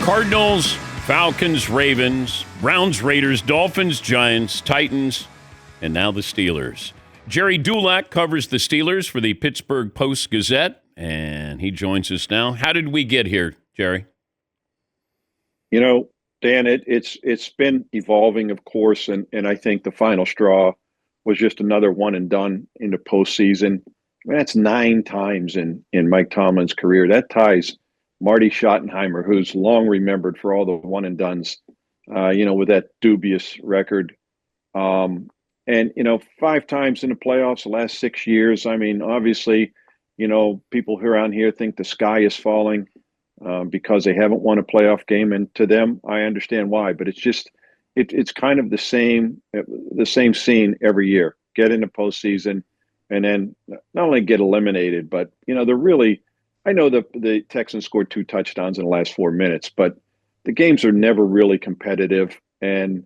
Cardinals, Falcons, Ravens, Browns, Raiders, Dolphins, Giants, Titans, and now the Steelers. Gerry Dulac covers the Steelers for the Pittsburgh Post-Gazette, and he joins us now. How did we get here, Gerry? You know, Dan, it's been evolving, of course, and I think the final straw was just another one and done in the postseason. That's 9 times in Mike Tomlin's career. That ties Marty Schottenheimer, who's long remembered for all the one and dones, with that dubious record. And 5 times in the playoffs the last 6 years. I mean, obviously, people around here think the sky is falling because they haven't won a playoff game, and to them, I understand why. But it's just it's kind of the same scene every year. Get in the postseason, and then not only get eliminated, but they're really. I know the Texans scored 2 touchdowns in the last 4 minutes, but the games are never really competitive. And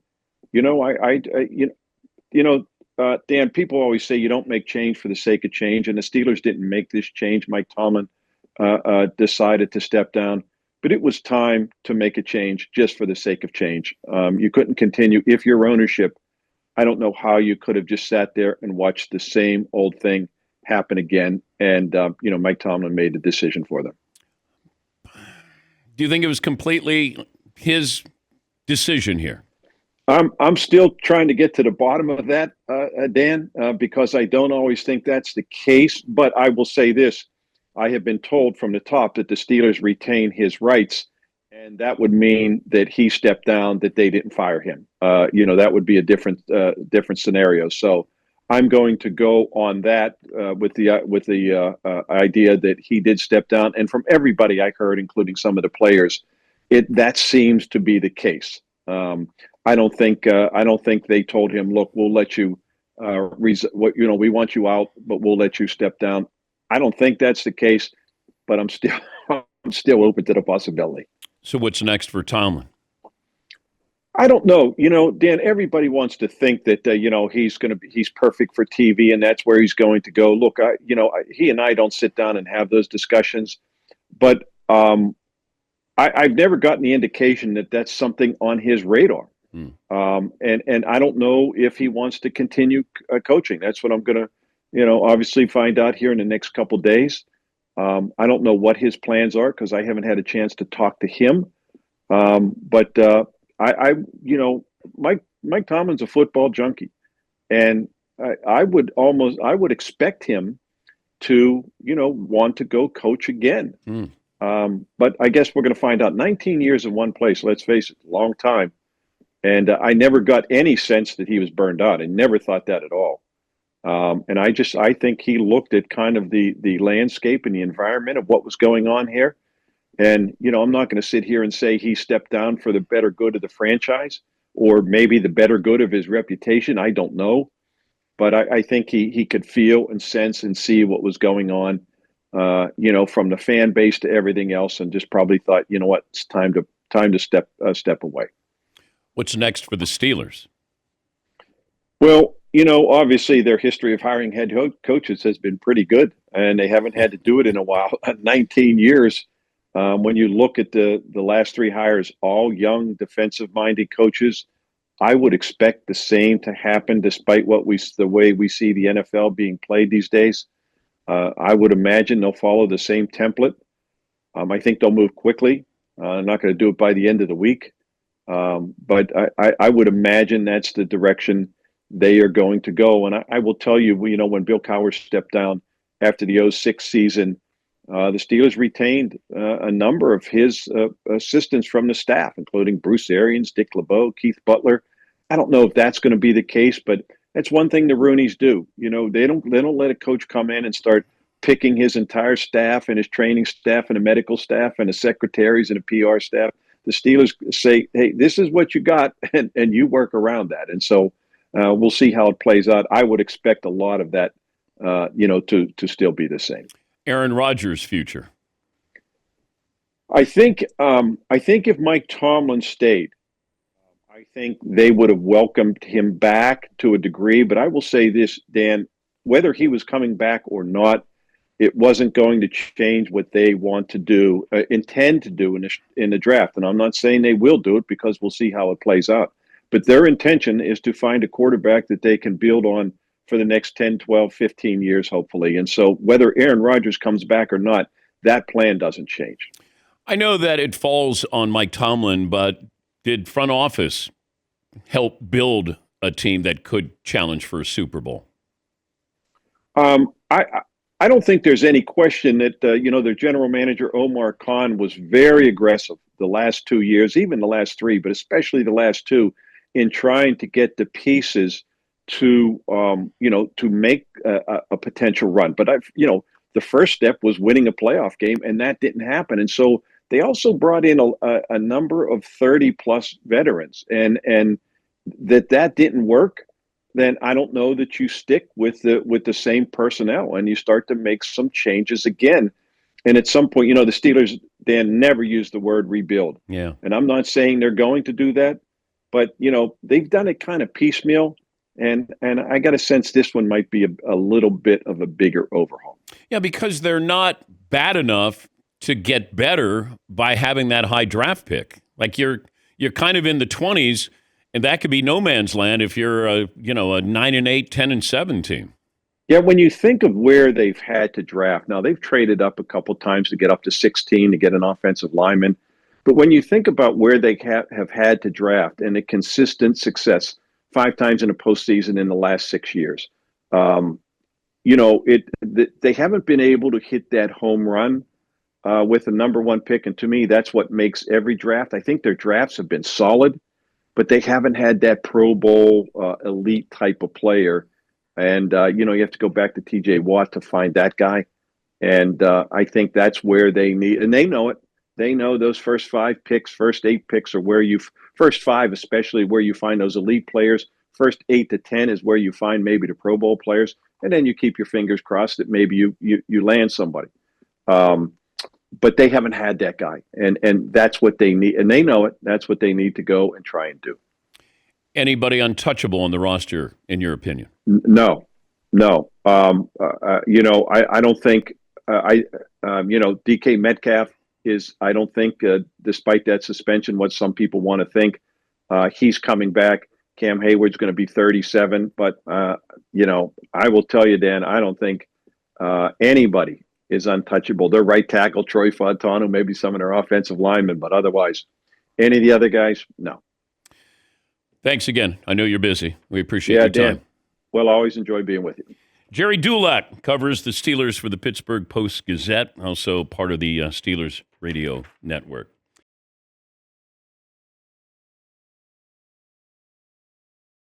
Dan, people always say you don't make change for the sake of change, and the Steelers didn't make this change. Mike Tomlin decided to step down, but it was time to make a change just for the sake of change. You couldn't continue if your ownership. I don't know how you could have just sat there and watched the same old thing happen again. And, Mike Tomlin made the decision for them. Do you think it was completely his decision here? I'm still trying to get to the bottom of that, Dan, because I don't always think that's the case. But I will say this. I have been told from the top that the Steelers retain his rights, and that would mean that he stepped down, that they didn't fire him. That would be a different scenario. So I'm going to go on that with the idea that he did step down, and from everybody I heard, including some of the players, that seems to be the case. I don't think they told him, "Look, we'll let you, we want you out, but we'll let you step down." I don't think that's the case, but I'm still open to the possibility. So what's next for Tomlin? I don't know. Dan, everybody wants to think that, he's perfect for TV and that's where he's going to go. Look, he and I don't sit down and have those discussions, but I've never gotten the indication that that's something on his radar. And I don't know if he wants to continue coaching. That's what I'm going to, obviously find out here in the next couple of days. I don't know what his plans are because I haven't had a chance to talk to him. But Mike Tomlin's a football junkie, and I would expect him to, want to go coach again. But I guess we're going to find out. 19 years in one place, let's face it, a long time. And I never got any sense that he was burned out. I never thought that at all. And I think he looked at kind of the landscape and the environment of what was going on here. And, I'm not going to sit here and say he stepped down for the better good of the franchise or maybe the better good of his reputation. I don't know. But I think he could feel and sense and see what was going on, from the fan base to everything else, and just probably thought, you know what, it's time to step away. What's next for the Steelers? Well, obviously their history of hiring head coaches has been pretty good, and they haven't had to do it in a while. 19 years. When you look at the last 3 hires, all young defensive-minded coaches, I would expect the same to happen despite the way we see the NFL being played these days. I would imagine they'll follow the same template. I think they'll move quickly. I'm not going to do it by the end of the week. But I would imagine that's the direction they are going to go. And I will tell you, when Bill Cowher stepped down after the 2006 season, the Steelers retained a number of his assistants from the staff, including Bruce Arians, Dick LeBeau, Keith Butler. I don't know if that's going to be the case, but that's one thing the Rooneys do. They don't let a coach come in and start picking his entire staff and his training staff and the medical staff and the secretaries and the PR staff. The Steelers say, hey, this is what you got, and you work around that. And so we'll see how it plays out. I would expect a lot of that, to still be the same. Aaron Rodgers' future. I think if Mike Tomlin stayed, I think they would have welcomed him back to a degree. But I will say this, Dan, whether he was coming back or not, it wasn't going to change what they want to do, intend to do in the draft. And I'm not saying they will do it because we'll see how it plays out. But their intention is to find a quarterback that they can build on for the next 10, 12, 15 years, hopefully. And so whether Aaron Rodgers comes back or not, that plan doesn't change. I know that it falls on Mike Tomlin, but did front office help build a team that could challenge for a Super Bowl? I don't think there's any question that, their general manager, Omar Khan, was very aggressive the last 2 years, even the last three, but especially the last two, in trying to get the pieces to, to make a potential run. But, the first step was winning a playoff game, and that didn't happen. And so they also brought in a number of 30-plus veterans, and that didn't work. Then I don't know that you stick with the same personnel and you start to make some changes again. And at some point, the Steelers, Dan, never used the word rebuild. Yeah. And I'm not saying they're going to do that, but they've done it kind of piecemeal. And I got a sense this one might be a little bit of a bigger overhaul. Yeah, because they're not bad enough to get better by having that high draft pick. Like you're kind of in the 20s. And that could be no man's land if you're a 9-8, 10-7 team. Yeah, when you think of where they've had to draft, now they've traded up a couple times to get up to 16 to get an offensive lineman. But when you think about where they have had to draft and the consistent success, 5 times in a postseason in the last 6 years, they haven't been able to hit that home run with a number one pick. And to me, that's what makes every draft. I think their drafts have been solid, but they haven't had that Pro Bowl elite type of player. And, you have to go back to T.J. Watt to find that guy. And I think that's where they need, and they know it. They know those first 5 picks, first 8 picks are where first 5 especially, where you find those elite players. First 8 to 10 is where you find maybe the Pro Bowl players. And then you keep your fingers crossed that maybe you land somebody. But they haven't had that guy, and that's what they need, and they know it. That's what they need to go and try and do. Anybody untouchable on the roster, in your opinion? No. I don't think. DK Metcalf is. I don't think, despite that suspension, what some people want to think, he's coming back. Cam Hayward's going to be 37, but I will tell you, Dan, I don't think anybody is untouchable. Their right tackle, Troy Fontano, maybe some of their offensive linemen, but otherwise, any of the other guys, no. Thanks again. I know you're busy. We appreciate your Dan. time. Well, I always enjoy being with you. Gerry Dulac covers the Steelers for the Pittsburgh Post-Gazette, also part of the Steelers radio network.